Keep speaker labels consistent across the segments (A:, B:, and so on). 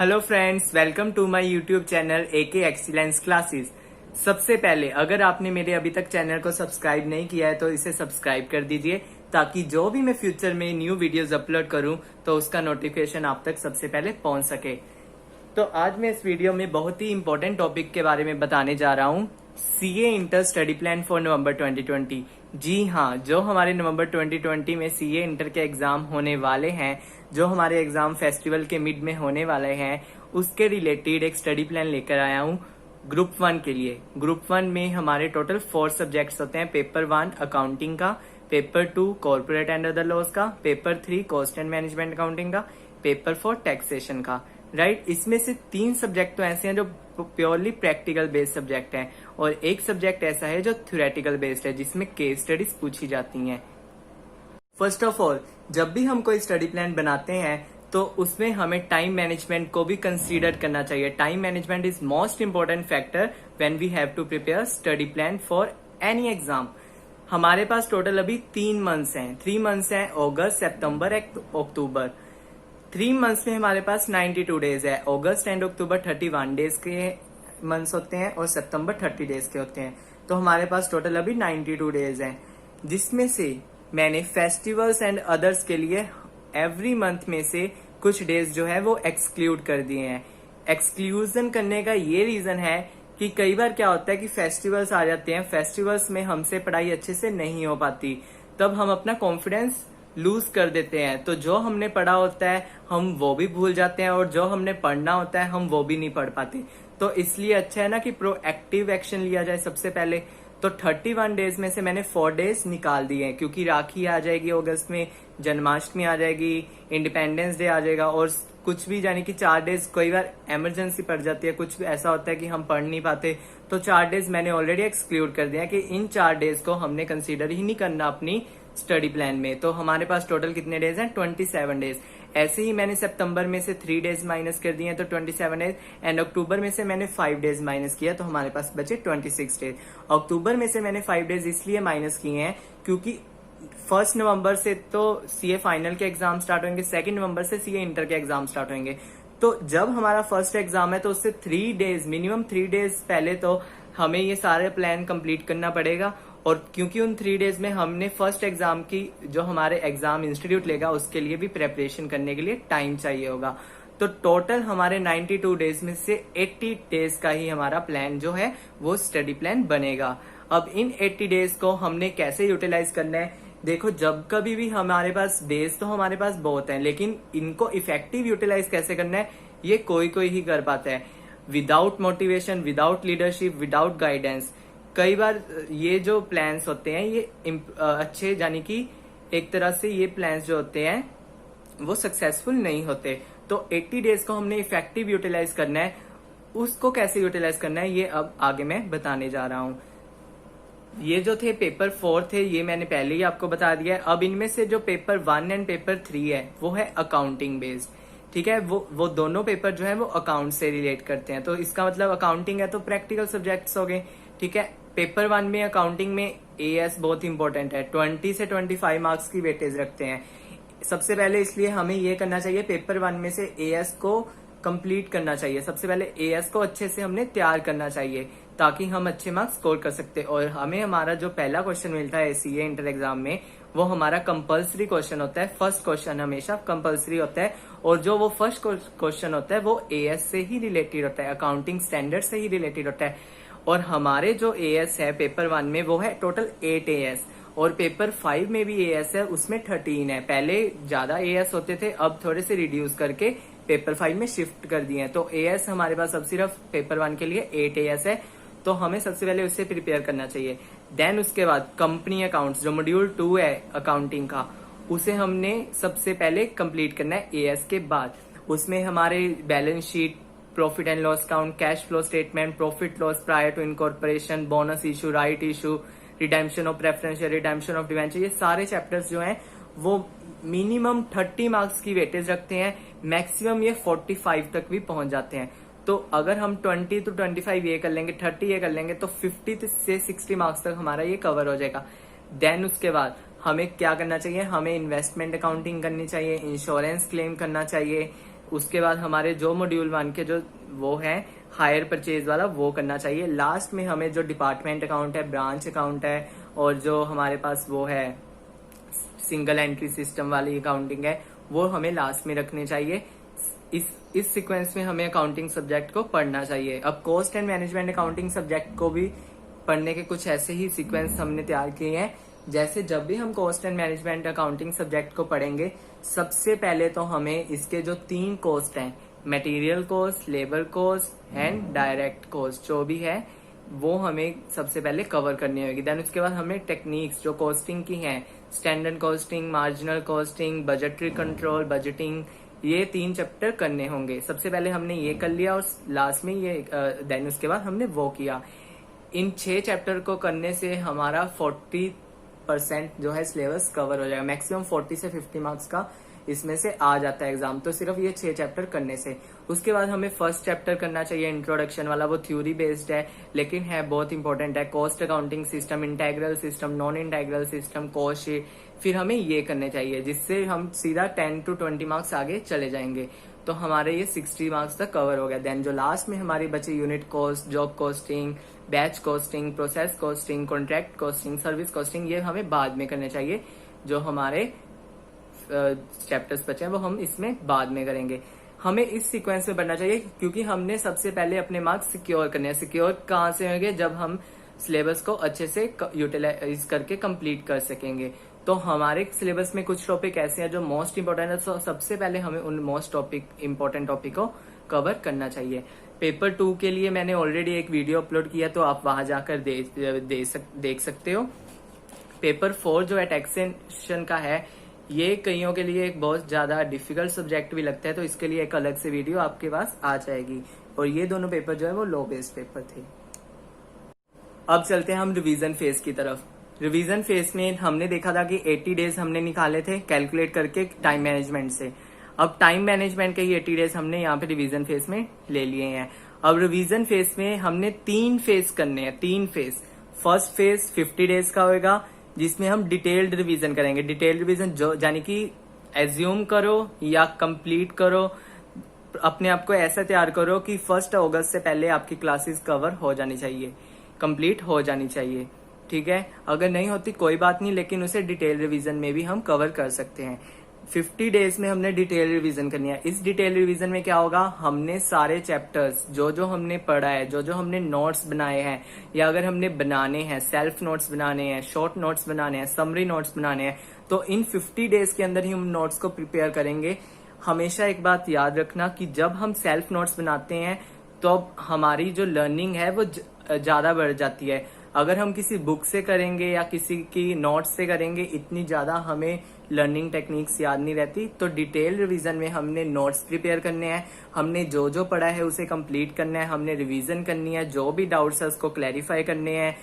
A: Hello friends, welcome to my YouTube channel AK excellence classes. सबसे पहले अगर आपने मेरे अभी तक चैनल को सब्सक्राइब नहीं किया है तो इसे सब्सक्राइब कर दीजिए, ताकि जो भी मैं फ्यूचर में न्यू वीडियोस अपलोड करूं तो उसका नोटिफिकेशन आप तक सबसे पहले पहुंच सके। तो आज मैं इस वीडियो में बहुत ही इंपॉर्टेंट टॉपिक के बारे में बताने जा रहा हूँ, CA inter study plan for नवंबर 2020। जी हाँ, जो हमारे नवंबर 2020 में CA इंटर के एग्जाम होने वाले हैं, जो हमारे एग्जाम फेस्टिवल के मिड में होने वाले हैं, उसके रिलेटेड एक स्टडी प्लान लेकर आया हूँ ग्रुप 1 के लिए। ग्रुप 1 में हमारे टोटल 4 सब्जेक्ट्स होते हैं। पेपर 1 अकाउंटिंग का, paper 2 corporate and other laws का, paper 3 cost and management accounting का, पेपर 4 टैक्सेशन का। राइट, इसमें से 3 सब्जेक्ट तो ऐसे हैं जो प्योरली प्रैक्टिकल बेस्ड सब्जेक्ट हैं, और एक सब्जेक्ट ऐसा है जो थ्योरेटिकल बेस्ड है, जिसमें केस स्टडीज पूछी जाती हैं। फर्स्ट ऑफ ऑल, जब भी हम कोई स्टडी प्लान बनाते हैं तो उसमें हमें टाइम मैनेजमेंट को भी कंसीडर करना चाहिए। Time management is most important factor when we have to prepare study plan for any exam. हमारे पास टोटल अभी 3 मंथ्स हैं। 3 मंथ्स हैं, अगस्त, सितंबर, अक्टूबर। 3 मंथ्स में हमारे पास 92 डेज है। अगस्त एंड अक्टूबर 31 डेज के मंथ्स होते हैं और सितंबर 30 डेज के होते हैं। तो हमारे पास टोटल अभी 92 डेज हैं, जिसमें से मैंने फेस्टिवल्स एंड अदर्स के लिए एवरी मंथ में से कुछ डेज जो है वो एक्सक्लूड कर दिए हैं। एक्सक्लूजन करने का ये रीजन है कि कई बार क्या होता है कि फेस्टिवल्स आ जाते हैं, फेस्टिवल्स में हमसे पढ़ाई अच्छे से नहीं हो पाती, तब हम अपना कॉन्फिडेंस लूज कर देते हैं। तो जो हमने पढ़ा होता है हम वो भी भूल जाते हैं, और जो हमने पढ़ना होता है हम वो भी नहीं पढ़ पाते। तो इसलिए अच्छा है ना कि प्रोएक्टिव एक्शन लिया जाए सबसे पहले। तो 31 डेज में से मैंने 4 डेज निकाल दिए हैं, क्योंकि राखी आ जाएगी अगस्त में, जन्माष्टमी आ जाएगी, इंडिपेंडेंस डे आ जाएगा, और कुछ भी यानी कि 4 डेज कई बार इमरजेंसी पड़ जाती है, कुछ भी ऐसा होता है कि हम पढ़ नहीं पाते, तो 4 डेज मैंने ऑलरेडी एक्सक्लूड कर दिया कि इन 4 डेज को हमने कंसीडर ही नहीं करना अपनी स्टडी प्लान में। तो हमारे पास टोटल कितने डेज हैं? 27 डेज। ऐसे ही मैंने सितंबर में से 3 डेज माइनस कर दिए तो 27 डेज, एंड अक्टूबर में से मैंने 5 डेज माइनस किया तो हमारे पास बचे 26 डेज। अक्टूबर में से मैंने 5 डेज इसलिए माइनस किए हैं क्योंकि 1 नवंबर से तो CA फाइनल के एग्जाम स्टार्ट होंगे, 2 नवंबर से CA इंटर के एग्जाम स्टार्ट होंगे। तो जब हमारा फर्स्ट एग्जाम है तो उससे 3 डेज, मिनिमम 3 डेज पहले तो हमें ये सारे प्लान कंप्लीट करना पड़ेगा। और क्योंकि उन 3 डेज में हमने फर्स्ट एग्जाम की, जो हमारे एग्जाम इंस्टीट्यूट लेगा, उसके लिए भी प्रेपरेशन करने के लिए टाइम चाहिए होगा। तो टोटल हमारे 92 डेज में से 80 डेज का ही हमारा प्लान जो है वो स्टडी प्लान बनेगा। अब इन 80 डेज को हमने कैसे यूटिलाइज करना है? देखो, जब कभी भी हमारे पास डेज तो हमारे पास बहुत हैं, लेकिन इनको इफेक्टिव यूटिलाइज कैसे करना है ये कोई कोई ही कर पाता है। Without motivation, without leadership, without guidance कई बार ये जो प्लान्स होते हैं ये अच्छे, यानी कि एक तरह से ये प्लान्स जो होते हैं वो सक्सेसफुल नहीं होते। तो 80 डेज को हमने इफेक्टिव यूटिलाइज करना है। उसको कैसे यूटिलाइज करना है ये अब आगे मैं बताने जा रहा हूँ। ये जो थे पेपर 4 थे, ये मैंने पहले ही आपको बता दिया है। अब इनमें से जो पेपर 1 एंड पेपर 3 है वो है अकाउंटिंग बेस्ड। ठीक है, वो दोनों पेपर जो है वो अकाउंट से रिलेट करते हैं। तो इसका मतलब अकाउंटिंग है तो प्रैक्टिकल सब्जेक्ट्स हो गए। ठीक है, पेपर 1 में अकाउंटिंग में AS बहुत इंपॉर्टेंट है। 20 से 25 मार्क्स की वेटेज रखते हैं। सबसे पहले इसलिए हमें ये करना चाहिए, पेपर 1 में से AS को कंप्लीट करना चाहिए। सबसे पहले AS को अच्छे से हमने तैयार करना चाहिए, ताकि हम अच्छे मार्क्स स्कोर कर सकते हैं। और हमें हमारा जो पहला क्वेश्चन मिलता है CA इंटर एग्जाम में, वो हमारा कंपल्सरी क्वेश्चन होता है। फर्स्ट क्वेश्चन हमेशा कंपल्सरी होता है, और जो वो फर्स्ट क्वेश्चन होता है वो AS से ही रिलेटेड होता है, अकाउंटिंग स्टैंडर्ड से ही रिलेटेड होता है। और हमारे जो AS है पेपर 1 में वो है टोटल 8 AS, और पेपर 5 में भी AS है, उसमें 13 है। पहले ज्यादा AS होते थे, अब थोड़े से रिड्यूस करके पेपर 5 में शिफ्ट कर दिए हैं। तो AS हमारे पास अब सिर्फ पेपर 1 के लिए 8 AS है, तो हमें सबसे पहले उससे प्रिपेयर करना चाहिए। देन उसके बाद कंपनी अकाउंट्स, जो मॉड्यूल 2 है अकाउंटिंग का, उसे हमने सबसे पहले कंप्लीट करना है AS के बाद। उसमें हमारे balance sheet, profit and loss account, cash flow statement, profit loss prior to incorporation, bonus issue, right issue, redemption of preference, redemption of debenture, ये सारे चैप्टर्स जो हैं वो मिनिमम 30 मार्क्स की वेटेज रखते हैं, मैक्सिमम ये 45 तक भी पहुंच जाते हैं। तो अगर हम 20 to 25 ये कर लेंगे, 30 ये कर लेंगे, तो 50 से 60 मार्क्स तक हमारा ये कवर हो जाएगा। देन उसके बाद हमें क्या करना चाहिए? हमें इन्वेस्टमेंट अकाउंटिंग करनी चाहिए, इंश्योरेंस क्लेम करना चाहिए, उसके बाद हमारे जो मॉड्यूल 1 के जो वो है हायर परचेज वाला वो करना चाहिए। लास्ट में हमें जो डिपार्टमेंट अकाउंट है, ब्रांच अकाउंट है और जो हमारे पास वो है सिंगल एंट्री सिस्टम वाली अकाउंटिंग है वो हमें लास्ट में रखने चाहिए। इस सीक्वेंस में हमें अकाउंटिंग सब्जेक्ट को पढ़ना चाहिए। अब cost and management accounting subject को भी पढ़ने के कुछ ऐसे ही सीक्वेंस हमने तैयार किए हैं। जैसे जब भी हम cost and management accounting subject को पढ़ेंगे, सबसे पहले तो हमें इसके जो 3 कॉस्ट हैं, material cost, labour cost and direct cost जो भी है वो हमें सबसे पहले कवर करनी होगी। देन उसके बाद हमें टेक्निक्स जो कॉस्टिंग की हैं, standard costing, marginal costing, budgetary control, budgeting, ये 3 चैप्टर करने होंगे। सबसे पहले हमने ये कर लिया और लास्ट में ये देन उसके बाद हमने वो किया। इन 6 चैप्टर को करने से हमारा 40% जो है सिलेबस कवर हो जाएगा। मैक्सिमम 40 से 50 मार्क्स का इसमें से आ जाता है एग्जाम, तो सिर्फ ये 6 चैप्टर करने से। उसके बाद हमें फर्स्ट चैप्टर करना चाहिए इंट्रोडक्शन वाला, वो थ्योरी बेस्ड है लेकिन है बहुत इंपॉर्टेंट है। Cost accounting system, integral system, non integral system, cost sheet, फिर हमें ये करने चाहिए जिससे हम सीधा 10 to 20 मार्क्स आगे चले जाएंगे। तो हमारे ये 60 मार्क्स तक कवर हो गया। देन जो लास्ट में हमारी बची unit cost, job costing, batch costing, process costing, contract costing, service costing, ये हमें बाद में करने चाहिए। जो हमारे चैप्टर्स बचे हैं वो हम इसमें बाद में करेंगे। हमें इस सीक्वेंस में बढ़ना चाहिए क्योंकि हमने सबसे पहले अपने मार्क्स सिक्योर करने हैं। सिक्योर कहाँ से होंगे? जब हम सिलेबस को अच्छे से यूटिलाइज करके कंप्लीट कर सकेंगे। तो हमारे सिलेबस में कुछ टॉपिक ऐसे हैं जो मोस्ट इंपॉर्टेंट है, तो सबसे पहले हमें उन मोस्ट इंपॉर्टेंट टॉपिक को कवर करना चाहिए। पेपर 2 के लिए मैंने ऑलरेडी एक वीडियो अपलोड किया, तो आप वहां जाकर देख सकते हो। पेपर 4 जो है टैक्सेशन का है, ये कईयों के लिए एक बहुत ज्यादा डिफिकल्ट सब्जेक्ट भी लगता है, तो इसके लिए एक अलग से वीडियो आपके पास आ जाएगी। और ये दोनों पेपर जो है वो लॉ बेस्ड पेपर थे। अब चलते हैं हम रिवीजन फेज की तरफ। रिवीजन फेज में हमने देखा था कि 80 डेज हमने निकाले थे कैलकुलेट करके टाइम मैनेजमेंट से। अब टाइम मैनेजमेंट के ही 80 डेज हमने यहाँ पे रिवीजन फेज में ले लिए हैं। अब रिवीजन फेज में हमने 3 फेज करने हैं, 3 फेज। फर्स्ट फेज 50 डेज का होगा जिसमें हम डिटेल्ड रिवीजन करेंगे। डिटेल्ड रिवीजन जो यानी कि एज्यूम करो या कंप्लीट करो, अपने आप को ऐसा तैयार करो कि 1 अगस्त से पहले आपकी क्लासेस कवर हो जानी चाहिए, कंप्लीट हो जानी चाहिए। ठीक है, अगर नहीं होती कोई बात नहीं, लेकिन उसे डिटेल रिवीजन में भी हम कवर कर सकते हैं। 50 डेज में हमने डिटेल रिवीजन करनी है। इस डिटेल रिवीजन में क्या होगा, हमने सारे चैप्टर्स जो हमने पढ़ा है, जो हमने नोट्स बनाए हैं या अगर हमने बनाने हैं, सेल्फ नोट्स बनाने हैं, शॉर्ट नोट्स बनाने हैं, समरी नोट्स बनाने हैं, तो इन 50 डेज के अंदर ही हम नोट्स को प्रिपेयर करेंगे। हमेशा एक बात याद रखना कि जब हम सेल्फ नोट्स बनाते हैं तो हमारी जो लर्निंग है वो ज्यादा बढ़ जाती है। अगर हम किसी बुक से करेंगे या किसी की नोट्स से करेंगे, इतनी ज्यादा हमें लर्निंग टेक्निक्स याद नहीं रहती। तो डिटेल रिवीजन में हमने नोट्स प्रिपेयर करने हैं, हमने जो पढ़ा है उसे कंप्लीट करना है, हमने रिवीजन करनी है, जो भी डाउट्स है उसको क्लैरिफाई करने हैं,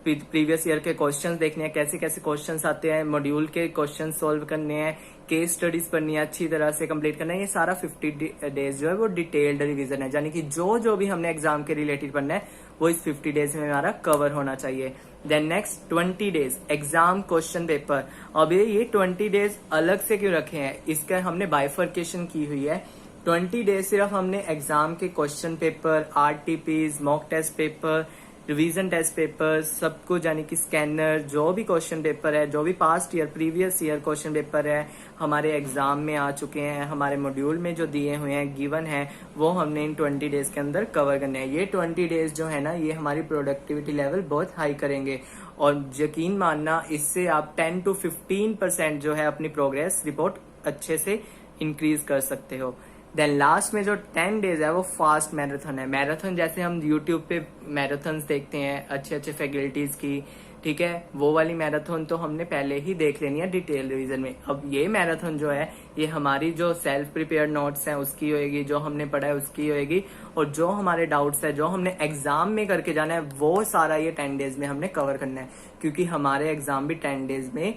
A: प्रीवियस ईयर के क्वेश्चंस देखने हैं, कैसे कैसे क्वेश्चंस आते हैं, मॉड्यूल के क्वेश्चन सॉल्व करने हैं, केस स्टडीज पढ़नी है, अच्छी तरह से कंप्लीट करना है। ये सारा 50 डेज जो है वो डिटेल्ड रिवीजन है, यानी कि जो भी हमने एग्जाम के रिलेटेड पढ़ना है वो इस 50 डेज में हमारा कवर होना चाहिए। Then next 20 days exam question paper. अब ये 20 डेज अलग से क्यों रखे हैं, इसका हमने बाइफर्केशन की हुई है। 20 डेज सिर्फ हमने एग्जाम के question paper, RTPs, mock test paper, revision test paper, सब कुछ यानी कि स्कैनर, जो भी क्वेश्चन पेपर है, जो भी past year previous year question paper है हमारे एग्जाम में आ चुके हैं, हमारे मॉड्यूल में जो दिए हुए हैं, गिवन है, वो हमने इन 20 डेज के अंदर कवर करने हैं। ये 20 डेज जो है ना, ये हमारी प्रोडक्टिविटी लेवल बहुत हाई करेंगे और यकीन मानना इससे आप 10 to 15% जो है अपनी प्रोग्रेस रिपोर्ट अच्छे से इंक्रीज कर सकते हो। देन लास्ट में जो 10 डेज है वो फास्ट मैराथन है। मैराथन जैसे हम यूट्यूब पे मैराथन देखते हैं अच्छे फैकल्टीज की, ठीक है, वो वाली मैराथन तो हमने पहले ही देख लेनी है डिटेल रिवीजन में। अब ये मैराथन जो है ये हमारी जो सेल्फ प्रिपेयर नोट्स हैं उसकी होएगी, जो हमने पढ़ा है उसकी होएगी, और जो हमारे डाउट्स है, जो हमने एग्जाम में करके जाना है, वो सारा ये 10 डेज में हमने कवर करना है, क्योंकि हमारे एग्जाम भी 10 डेज में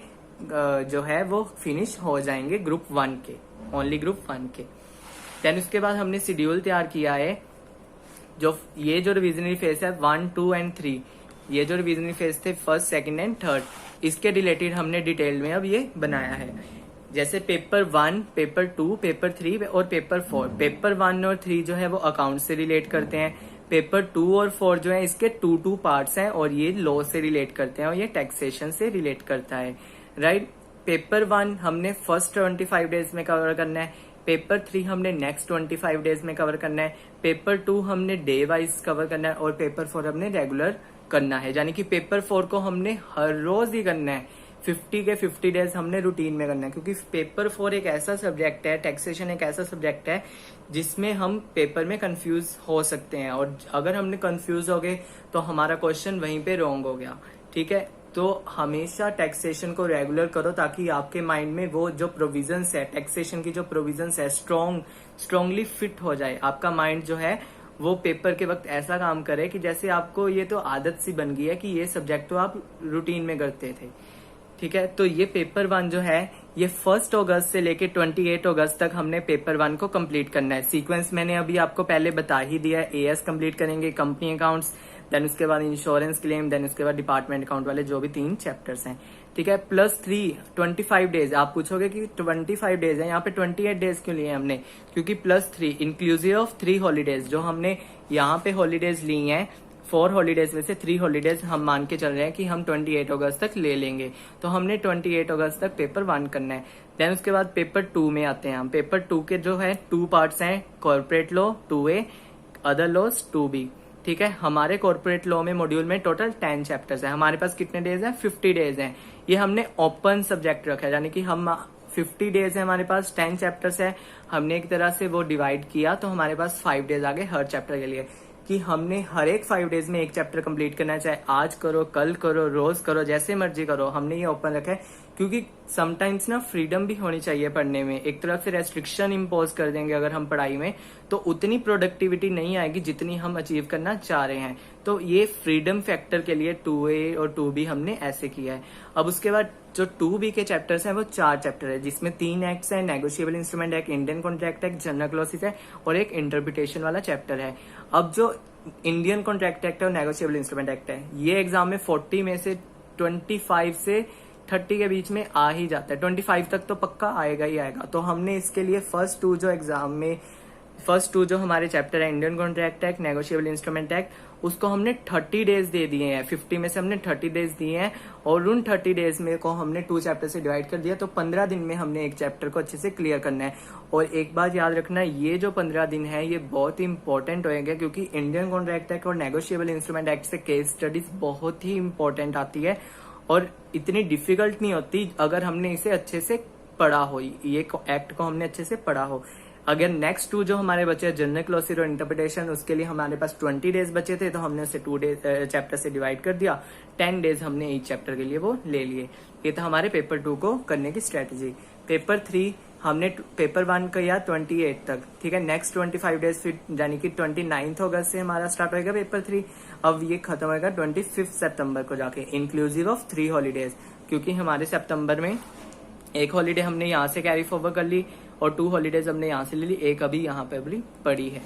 A: जो है वो फिनिश हो जाएंगे ग्रुप 1 के, ओनली ग्रुप 1 के। देन उसके बाद हमने शेड्यूल तैयार किया है। ये जो रिविजनरी फेज है 1, 2 एंड 3, ये जो रिविजनरी फेज थे 1st, 2nd एंड 3rd, इसके रिलेटेड हमने डिटेल में अब ये बनाया है। जैसे पेपर 1, पेपर 2, पेपर 3 और पेपर 4। पेपर 1 और 3 जो है वो अकाउंट से रिलेट करते हैं। पेपर 2 और 4 जो है इसके 2 पार्ट्स हैं और ये लॉ से रिलेट करते हैं और ये टैक्सेशन से रिलेट करता है, राइट। पेपर 1 हमने फर्स्ट 25 डेज में कवर करना है, पेपर 3 हमने नेक्स्ट 25 डेज में कवर करना है, पेपर 2 हमने डे वाइज कवर करना है और पेपर 4 हमने रेगुलर करना है। यानी कि पेपर 4 को हमने हर रोज ही करना है, 50 के 50 डेज हमने रूटीन में करना है, क्योंकि पेपर 4 एक ऐसा सब्जेक्ट है, टैक्सेशन एक ऐसा सब्जेक्ट है जिसमें हम पेपर में कंफ्यूज हो सकते हैं, और अगर हमने कंफ्यूज हो गए तो हमारा क्वेश्चन वहीं पे रॉन्ग हो गया, ठीक है। तो हमेशा टैक्सेशन को रेगुलर करो ताकि आपके माइंड में वो जो प्रोविजंस है, टैक्सेशन की जो प्रोविजंस है, स्ट्रांगली फिट हो जाए। आपका माइंड जो है वो पेपर के वक्त ऐसा काम करे कि जैसे आपको ये तो आदत सी बन गई है कि ये सब्जेक्ट तो आप रूटीन में करते थे, ठीक है। तो ये पेपर 1 जो है ये 1 अगस्त से लेके 28 अगस्त तक हमने पेपर 1 को कंप्लीट करना है। सीक्वेंस मैंने अभी आपको पहले बता ही दिया है। एएस कंप्लीट करेंगे, कंपनी अकाउंट्स, देन उसके बाद इंश्योरेंस क्लेम, देन उसके बाद डिपार्टमेंट अकाउंट वाले जो भी 3 चैप्टर्स हैं, ठीक है। +3 25 डेज। आप पूछोगे कि 25 डेज है, यहाँ पे 28 डेज क्यों लिए हमने? क्योंकि +3 इंक्लूसिव ऑफ 3 हॉलीडेज, जो हमने यहाँ पे हॉलीडेज ली हैं 4 हॉलीडेज में से 3 हॉलीडेज हम मान के चल रहे हैं कि हम 28 अगस्त तक ले लेंगे। तो हमने 28 अगस्त तक पेपर 1 करना है। देन उसके बाद पेपर 2 में आते हैं हम। पेपर 2 के जो है 2 पार्ट्स हैं, corporate law 2A, other laws 2B, ठीक है। हमारे कॉर्पोरेट लॉ में मॉड्यूल में टोटल 10 चैप्टर्स हैं। हमारे पास कितने डेज हैं? 50 डेज हैं। ये हमने ओपन सब्जेक्ट रखा है, यानी कि हम 50 डेज है, हमारे पास 10 चैप्टर्स है। हमने एक तरह से वो डिवाइड किया तो हमारे पास 5 डेज आ गए हर चैप्टर के लिए, कि हमने हर एक 5 डेज में एक चैप्टर कंप्लीट करना है। चाहे आज करो, कल करो, रोज करो, जैसे मर्जी करो। हमने ये ओपन रखा है क्योंकि समटाइम्स ना फ्रीडम भी होनी चाहिए पढ़ने में। एक तरफ से रेस्ट्रिक्शन इम्पोज कर देंगे अगर हम पढ़ाई में तो उतनी प्रोडक्टिविटी नहीं आएगी जितनी हम अचीव करना चाह रहे हैं। तो ये फ्रीडम फैक्टर के लिए 2A और 2B हमने ऐसे किया है। अब उसके बाद जो 2B के चैप्टर्स हैं वो 4 चैप्टर है, जिसमें 3 एक्ट्स हैं, negotiable instrument act, Indian contract act, general clauses है और एक इंटरप्रिटेशन वाला चैप्टर है। अब जो इंडियन कॉन्ट्रैक्ट एक्ट और नेगोशिएबल इंस्ट्रूमेंट एक्ट है, ये एग्जाम में 40 में से 25 से 30 के बीच में आ ही जाता है। 25 तक तो पक्का आएगा ही आएगा। तो हमने इसके लिए फर्स्ट टू जो हमारे चैप्टर है, Indian contract act, negotiable instrument act, उसको हमने 30 डेज दे दिए हैं। 50 में से हमने 30 डेज दिए हैं और उन 30 डेज में को हमने 2 चैप्टर से डिवाइड कर दिया। तो 15 दिन में हमने एक चैप्टर को अच्छे से क्लियर करना है। और एक बात याद रखना, ये जो 15 दिन है ये बहुत ही इंपॉर्टेंट होएगा, क्योंकि इंडियन कॉन्ट्रैक्ट एक्ट और नेगोशिएबल इंस्ट्रूमेंट एक्ट से केस स्टडीज बहुत ही इंपॉर्टेंट आती है और इतनी डिफिकल्ट नहीं होती अगर हमने इसे अच्छे से पढ़ा हो, ये एक्ट को हमने अच्छे से पढ़ा हो। अगर नेक्स्ट 2 जो हमारे बचे जनरल क्लॉसेस और इंटरप्रिटेशन, उसके लिए हमारे पास 20 डेज बचे थे तो हमने उसे 2 डेज चैप्टर से डिवाइड कर दिया। 10 डेज हमने एक चैप्टर के लिए वो ले लिए। ये था हमारे पेपर 2 को करने की स्ट्रेटेजी। पेपर 3 हमने पेपर 1 किया 28 तक, ठीक है। नेक्स्ट 25 डेज फिर यानी कि 29 अगस्त से हमारा स्टार्ट होगा पेपर 3। अब ये खत्म होगा 25 सितंबर को जाके, इंक्लूसिव ऑफ 3 हॉलीडेज, क्योंकि हमारे सितंबर में एक हॉलीडे हमने यहाँ से कैरी फॉरवर्ड कर ली और 2 हॉलीडेज हमने यहाँ से ले ली, एक अभी यहाँ पे अभी पड़ी है,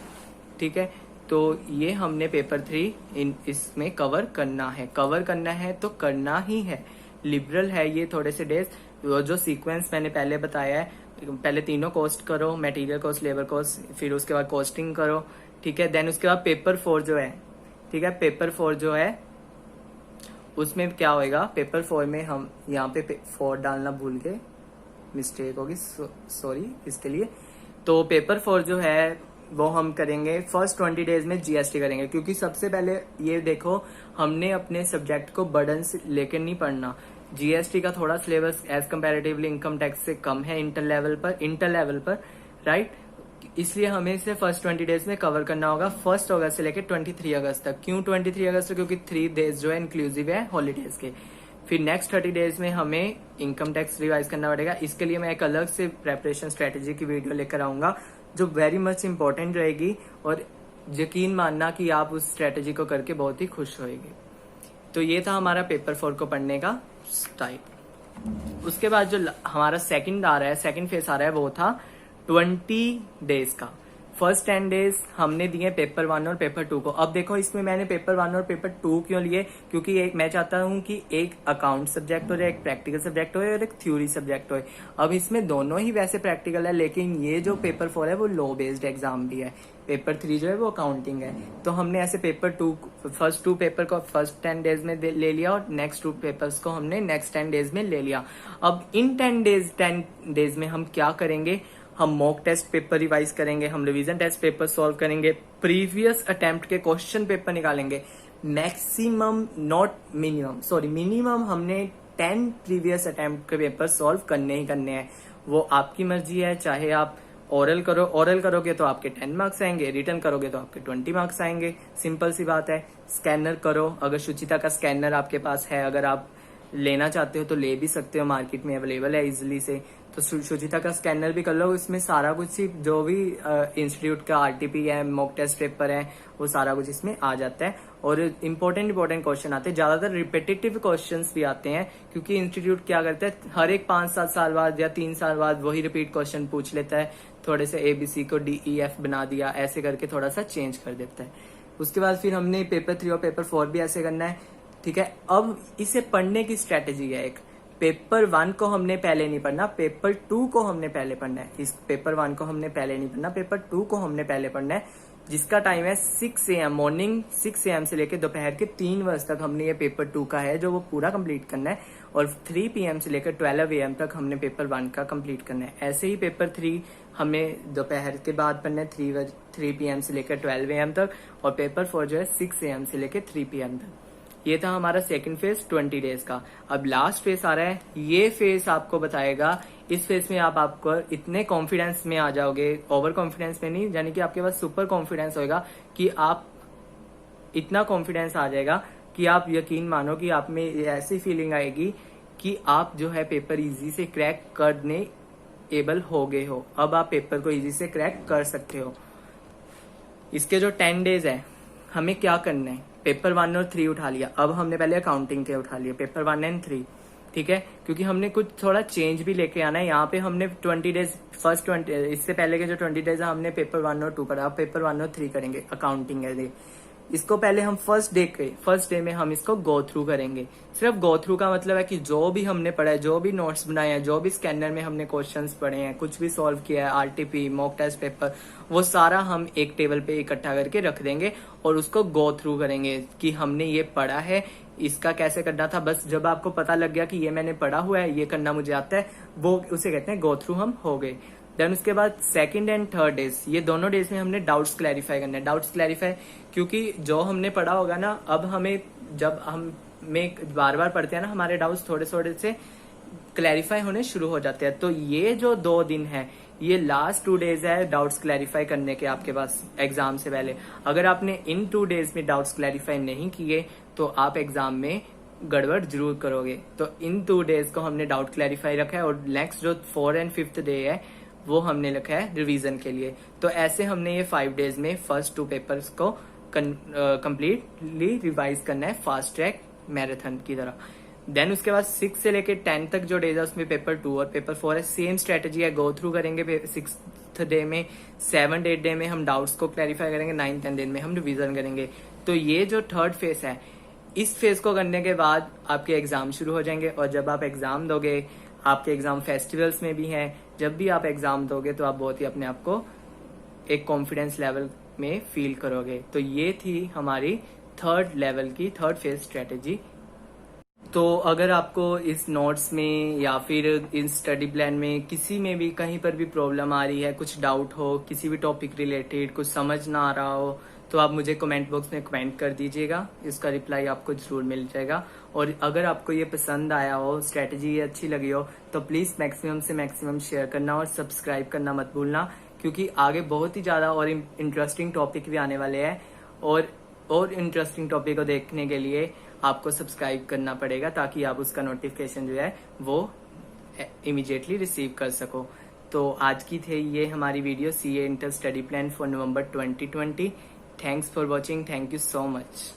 A: ठीक है। तो ये हमने पेपर 3 इसमें कवर करना है तो करना ही है। लिबरल है ये थोड़े से डेज। जो सीक्वेंस मैंने पहले बताया है, पहले तीनों कॉस्ट करो, मटेरियल कॉस्ट, लेबर कॉस्ट, फिर उसके बाद कॉस्टिंग करो, ठीक है। देन उसके बाद पेपर 4 जो है, ठीक है, पेपर 4 जो है उसमें क्या होएगा, पेपर 4 में हम यहाँ पे 4 डालना भूल गए, मिस्टेक होगी, सॉरी इसके लिए। तो पेपर 4 जो है वो हम करेंगे फर्स्ट 20 डेज में जीएसटी करेंगे, क्योंकि सबसे पहले ये देखो हमने अपने सब्जेक्ट को बर्डन से लेकर नहीं पढ़ना। जीएसटी का थोड़ा syllabus as comparatively income tax से कम है इंटर लेवल पर, राइट। इसलिए हमें इसे फर्स्ट 20 डेज में कवर करना होगा 1 अगस्त से लेकर 23 अगस्त तक। क्यों 23 अगस्त? क्योंकि 3 डेज जो है इंक्लूसिव है हॉलीडेज के। फिर नेक्स्ट 30 डेज में हमें इनकम टैक्स रिवाइज करना पड़ेगा। इसके लिए मैं एक अलग से प्रेपरेशन स्ट्रेटेजी की वीडियो लेकर आऊंगा जो वेरी मच इंपॉर्टेंट रहेगी, और यकीन मानना कि आप उस स्ट्रेटेजी को करके बहुत ही खुश होएंगे। तो ये था हमारा पेपर 4 को पढ़ने का स्टाइल। उसके बाद जो हमारा सेकंड फेस आ रहा है वो था 20 डेज का। फर्स्ट 10 डेज हमने दिए पेपर 1 और पेपर 2 को। अब देखो इसमें मैंने पेपर 1 और पेपर 2 क्यों लिए, क्योंकि एक मैं चाहता हूं कि एक अकाउंट सब्जेक्ट हो जाए, एक प्रैक्टिकल सब्जेक्ट हो और एक थ्योरी सब्जेक्ट हो। अब इसमें दोनों ही वैसे प्रैक्टिकल है, लेकिन ये जो पेपर 4 है वो लॉ बेस्ड एग्जाम भी है, पेपर 3 जो है वो अकाउंटिंग है। तो हमने ऐसे पेपर 2 फर्स्ट 2 पेपर को फर्स्ट 10 डेज में ले लिया और नेक्स्ट 2 पेपर्स को हमने नेक्स्ट 10 डेज में ले लिया। अब इन 10 डेज में हम क्या करेंगे, हम मॉक टेस्ट पेपर रिवाइज करेंगे, हम रिवीजन टेस्ट पेपर सॉल्व करेंगे, प्रीवियस अटेम्प्ट के क्वेश्चन पेपर निकालेंगे, maximum not minimum sorry minimum हमने 10 प्रीवियस अटेम्प्ट के पेपर सॉल्व करने ही करने हैं। वो आपकी मर्जी है, चाहे आप ओरल करोगे तो आपके 10 मार्क्स आएंगे, रिटर्न करोगे तो आपके 20 मार्क्स आएंगे, सिंपल सी बात है। स्कैनर करो, अगर शुचिता का स्कैनर आपके पास है, अगर आप लेना चाहते हो तो ले भी सकते हो, मार्केट में अवेलेबल है इजिली से, तो शुचिता का स्कैनर भी कर लो। इसमें सारा कुछ ही जो भी इंस्टीट्यूट का आरटीपी है, मॉक टेस्ट पेपर है, वो सारा कुछ इसमें आ जाता है। और इम्पोर्टेंट क्वेश्चन आते हैं, ज्यादातर रिपीटेटिव क्वेश्चंस भी आते हैं, क्योंकि इंस्टीट्यूट क्या करता है हर एक 5-7 साल बाद या 3 साल बाद वही रिपीट क्वेश्चन पूछ लेता है, थोड़े से ABC को DEF बना दिया, ऐसे करके थोड़ा सा चेंज कर देता है। उसके बाद फिर हमने पेपर 3 और पेपर 4 भी ऐसे करना है, ठीक है। अब इसे पढ़ने की स्ट्रेटेजी है एक, पेपर 1 को हमने पहले नहीं पढ़ना, पेपर 2 को हमने पहले पढ़ना है। इस पेपर 1 को हमने पहले नहीं पढ़ना, पेपर 2 को हमने पहले पढ़ना है, जिसका टाइम है 6 AM मॉर्निंग 6 AM से लेकर दोपहर के 3 बजे तक हमने ये पेपर 2 का है जो वो पूरा कंप्लीट करना है, और 3 PM से लेकर 12 AM तक हमने पेपर 1 का कंप्लीट करना है। ऐसे ही पेपर 3 हमें दोपहर के बाद पढ़ना है 3 PM से लेकर 12 AM तक, और पेपर 4 जो है 6 AM से लेकर 3 PM तक। ये था हमारा सेकंड फेज 20 डेज का। अब लास्ट फेज आ रहा है, ये फेज आपको बताएगा, इस फेज में आपको इतने कॉन्फिडेंस में आ जाओगे, ओवर कॉन्फिडेंस में नहीं, यानी कि आपके पास सुपर कॉन्फिडेंस होगा, कि आप इतना कॉन्फिडेंस आ जाएगा कि आप यकीन मानो कि आप में ऐसी फीलिंग आएगी कि आप जो है पेपर इजी से क्रैक करने एबल हो गए हो। अब आप पेपर को इजी से क्रैक कर सकते हो। इसके जो 10 डेज है, हमें क्या करना है, पेपर 1 और 3 उठा लिया, अब हमने पहले अकाउंटिंग के उठा लिया पेपर 1 एंड 3, ठीक है, क्योंकि हमने कुछ थोड़ा चेंज भी लेके आना है। यहाँ पे हमने 20 डेज फर्स्ट 20 इससे पहले के जो 20 डेज है हमने पेपर 1 और 2 पढ़ा, अब पेपर 1 और 3 करेंगे अकाउंटिंग है। इसको पहले हम फर्स्ट डे में हम इसको गो थ्रू करेंगे। सिर्फ गो थ्रू का मतलब है कि जो भी हमने पढ़ा है, जो भी नोट्स बनाए हैं, जो भी स्कैनर में हमने क्वेश्चंस पढ़े हैं, कुछ भी सॉल्व किया है, आरटीपी मॉक टेस्ट पेपर, वो सारा हम एक टेबल पे इकट्ठा करके रख देंगे और उसको गो थ्रू करेंगे कि हमने ये पढ़ा है, इसका कैसे करना था। बस जब आपको पता लग गया कि ये मैंने पढ़ा हुआ है, ये करना मुझे आता है, वो उसे कहते हैं गो थ्रू हम हो गए। देन उसके बाद सेकंड एंड थर्ड डेज, ये दोनों डेज में हमने डाउट्स क्लैरिफाई करने हैं। डाउट्स क्लैरिफाई क्योंकि जो हमने पढ़ा होगा ना, अब हमें जब हम बार बार पढ़ते हैं ना, हमारे डाउट्स थोड़े थोड़े से क्लैरिफाई होने शुरू हो जाते हैं। तो ये जो 2 दिन है, ये लास्ट 2 डेज है डाउट्स क्लैरिफाई करने के आपके पास एग्जाम से पहले। अगर आपने इन 2 डेज में डाउट्स क्लैरिफाई नहीं किए तो आप एग्जाम में गड़बड़ जरूर करोगे। तो इन 2 डेज को हमने डाउट क्लैरिफाई रखा है, और नेक्स्ट जो 4th एंड 5th डे है वो हमने रखा है रिवीजन के लिए। तो ऐसे हमने ये 5 डेज में फर्स्ट 2 पेपर्स को कंप्लीटली रिवाइज करना है, फास्ट ट्रैक मैराथन की तरह। देन उसके बाद 6 से लेके 10 तक जो डेज है उसमें पेपर 2 और पेपर 4 है, सेम स्ट्रेटेजी है, गो थ्रू करेंगे 6th डे में, 7th 8th डे में हम डाउट्स को क्लैरिफाई करेंगे, 9th 10th डे में हम रिवीजन करेंगे। तो ये जो थर्ड फेज है, इस फेज को करने के बाद आपके एग्जाम शुरू हो जाएंगे, और जब आप एग्जाम दोगे, आपके एग्जाम फेस्टिवल्स में भी हैं, जब भी आप एग्जाम दोगे तो आप बहुत ही अपने आप को एक कॉन्फिडेंस लेवल में फील करोगे। तो ये थी हमारी थर्ड फेज स्ट्रेटेजी। तो अगर आपको इस नोट्स में या फिर इस स्टडी प्लान में किसी में भी कहीं पर भी प्रॉब्लम आ रही है, कुछ डाउट हो, किसी भी टॉपिक रिलेटेड कुछ समझ ना आ रहा हो, तो आप मुझे कमेंट बॉक्स में कमेंट कर दीजिएगा, इसका रिप्लाई आपको जरूर मिल जाएगा। और अगर आपको ये पसंद आया हो, स्ट्रेटेजी ये अच्छी लगी हो, तो प्लीज मैक्सिमम से मैक्सिमम शेयर करना और सब्सक्राइब करना मत भूलना, क्योंकि आगे बहुत ही ज्यादा और इंटरेस्टिंग टॉपिक भी आने वाले हैं, और इंटरेस्टिंग टॉपिक को देखने के लिए आपको सब्सक्राइब करना पड़ेगा, ताकि आप उसका नोटिफिकेशन जो है वो इमीडिएटली रिसीव कर सको। तो आज की थे ये हमारी video, CA inter study plan for November 2020। Thanks for watching, thank you so much.